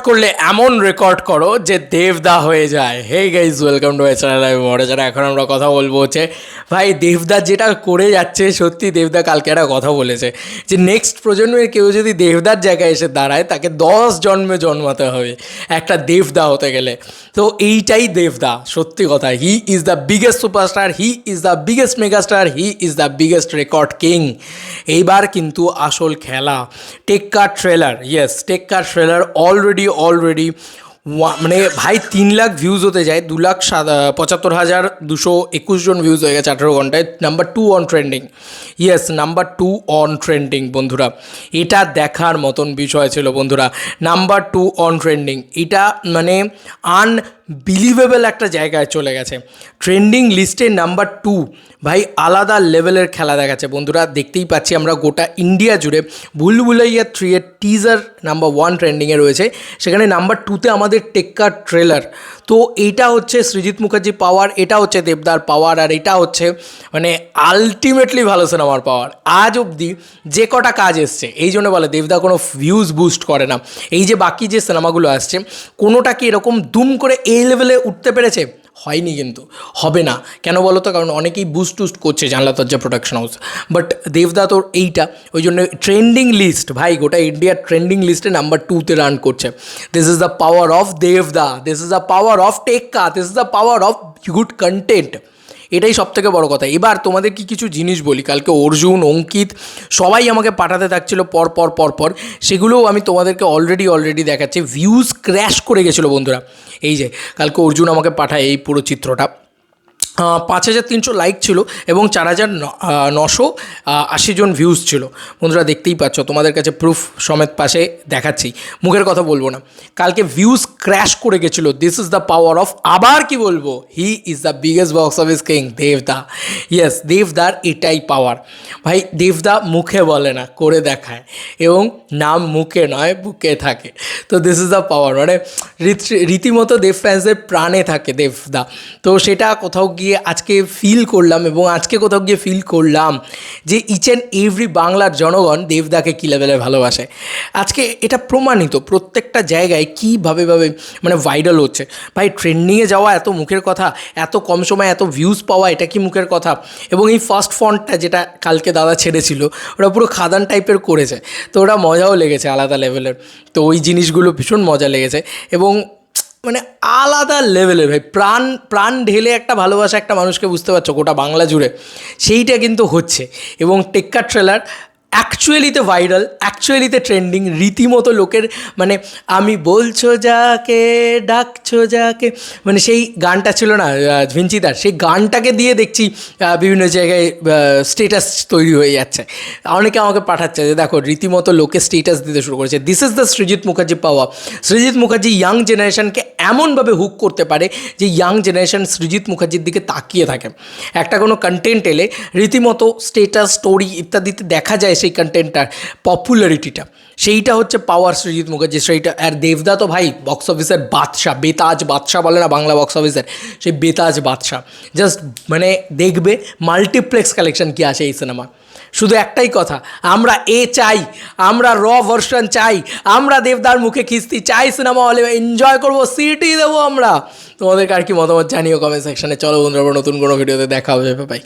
করলে এমন রেকর্ড করো যে দেবদা হয়ে যায়। Hey guys, welcome to my channel. আমি মহারাজারা। এখন আমরা কথা বলবো হচ্ছে ভাই দেবদা যেটা করে যাচ্ছে, সত্যি দেবদা কালকে একটা কথা বলেছে যে নেক্সট প্রজন্মের কেউ যদি দেবদার জায়গায় এসে দাঁড়ায় তাকে 10 জন্মে জন্মাতে হবে একটা দেবদা হতে গেলে। তো এইটাই দেবদা, সত্যি কথা। He is the biggest superstar, he is the biggest megastar, he is the biggest record king. এইবার কিন্তু আসল খেলা। টেক্কার ট্রেলার, ইয়েস টেক্কার ট্রেলার অলরেডি মানে ভাই 3 লাখ ভিউজ হতে যায়, 2,75,221 জন ভিউজ হয়ে গেছে 18 ঘন্টায়। Number 2 on trending, yes number 2 on trending বন্ধুরা। এটা দেখার মতন বিষয় ছিল বন্ধুরা। নাম্বার 2 অন ট্রেন্ডিং, এটা মানে আনবিলিভেবল একটা জায়গায় চলে গেছে। ট্রেন্ডিং লিস্টে নাম্বার 2, ভাই আলাদা লেভেলের খেলা দেখাচ্ছে বন্ধুরা। দেখতেই পাচ্ছি আমরা গোটা ইন্ডিয়া জুড়ে ভুলভুলাইয়া 3 এর টিজার নাম্বার 1 ট্রেন্ডিংয়ে রয়েছে, সেখানে নাম্বার 2তে আমাদের টেক্কার ট্রেলার। তো এইটা হচ্ছে সৃজিত মুখার্জি পাওয়ার, এটা হচ্ছে দেবদার পাওয়ার, আর এটা হচ্ছে মানে আলটিমেটলি ভালো সিনেমার পাওয়ার। আজ অবধি যে কটা কাজ এসছে, এই জন্য বলে দেবদা কোনো ভিউজ বুস্ট করে না। এই যে বাকি যে সিনেমাগুলো আসছে, কোনোটা কি এরকম দুম করে এই লেভেলে উঠতে পেরেছে? হয়নি, কিন্তু হবে না। কেন বলো তো? কারণ অনেকেই বুস্ট টুস্ট করছে, জানলা দরজা প্রোডাকশন হাউস। বাট দেবদা তোর এইটা, ওই জন্য ট্রেন্ডিং লিস্ট, ভাই গোটা ইন্ডিয়ার ট্রেন্ডিং লিস্টে নাম্বার 2তে রান করছে। This is the power of দেবদা, this is the power of Tekka, this is the power of good content. এটাই সবথেকে বড় কথা। এবার তোমাদের কি কিছু জিনিস বলি, কালকে অর্জুন, অঙ্কিত সবাই আমাকে পাঠাতে থাকছিল পর, সেগুলোও আমি তোমাদেরকে অলরেডি দেখাচ্ছি। ভিউজ ক্র্যাশ করে গেছিলো বন্ধুরা। এই যে কালকে অর্জুন আমাকে পাঠায় এই পুরো চিত্রটা। 5,300 লাইক ছিল এবং 4,980 জন ভিউজ ছিল বন্ধুরা। দেখতেই পাচ্ছ, তোমাদের কাছে প্রুফ সমেত পাশে দেখাচ্ছি, মুখের কথা বলবো না। কালকে ভিউজ ক্র্যাশ করে গেছিলো। This is the power of, আবার কি বলবো, he is the biggest box office king দেবদা। ইয়েস, দেবদার এটাই পাওয়ার ভাই। দেবদা মুখে বলে না, করে দেখায়, এবং নাম মুখে নয় বুকে থাকে। তো দিস ইজ দ্য পাওয়ার, মানে রীতিমতো দেব ফ্যান্সদের প্রাণে থাকে দেবদা। তো সেটা কোথাও গিয়ে আজকে ফিল করলাম, এবং আজকে কোথাও গিয়ে ফিল করলাম যে ইচ অ্যান্ড এভরি বাংলার জনগণ দেবদাকে কী লেভেলে ভালোবাসে। আজকে এটা প্রমাণিত, প্রত্যেকটা জায়গায় কীভাবে মানে ভাইরাল হচ্ছে। ভাই ট্রেন্ডিংয়ে যাওয়া এত মুখের কথা, এত কম সময় এত ভিউজ পাওয়া, এটা কি মুখের কথা? এবং এই ফার্স্ট ফন্টটা যেটা কালকে দাদা ছেড়েছিল, ওটা পুরো খাদান টাইপের করেছে। তো ওটা মজাও লেগেছে, আলাদা লেভেলের। তো ওই জিনিসগুলো ভীষণ মজা লেগেছে, এবং মানে আলাদা লেভেলের ভাই। প্রাণ ঢেলে একটা ভালোবাসা একটা মানুষকে, বুঝতে পারছো, গোটা বাংলা জুড়ে সেইটা কিন্তু হচ্ছে। এবং টেক্কার ট্রেলার অ্যাকচুয়ালিতে ভাইরাল, অ্যাকচুয়ালিতে ট্রেন্ডিং, রীতিমতো লোকের মানে আমি বলছো যাকে ডাকছো যাকে, মানে সেই গানটা ছিল না ভিঞ্চিদার, সেই গানটাকে দিয়ে দেখছি বিভিন্ন জায়গায় স্টেটাস তৈরি হয়ে যাচ্ছে। অনেকে আমাকে পাঠাচ্ছে যে দেখো রীতিমতো লোকে স্টেটাস দিতে শুরু করেছে। This is the Srijit Mukherjee পাওয়া। সৃজিত মুখার্জি ইয়াং জেনারেশনকে এমনভাবে হুক করতে পারে যে ইয়াং জেনারেশন সৃজিত মুখার্জির দিকে তাকিয়ে থাকে। একটা কোনো কন্টেন্ট এলে রীতিমতো স্টেটাস, স্টোরি ইত্যাদিতে দেখা যায় সেই কন্টেন্টটার পপুলারিটিটা। সেইটা হচ্ছে পাওয়ার সৃজিত মুখার্জি, সেইটা। আর দেবদা তো ভাই বক্স অফিসের বাদশা, বেতাজ বাদশা বলে না বাংলা বক্স অফিসের, সেই বেতাজ বাদশা। জাস্ট মানে দেখবে মাল্টিপ্লেক্স কালেকশন কি আসে এই সিনেমা। শুধু একটাই কথা, আমরা চাই, আমরা র ভার্সন চাই, আমরা দেবদার মুখে খিস্তি চাই, সিনেমা হলে এনজয় করবো, সিটি দেবো আমরা। তোমাদেরকে আর কি মতামত জানিও কমেন্ট সেকশানে। চলো বন্ধুরা, নতুন কোনো ভিডিওতে দেখা হবে, বাই।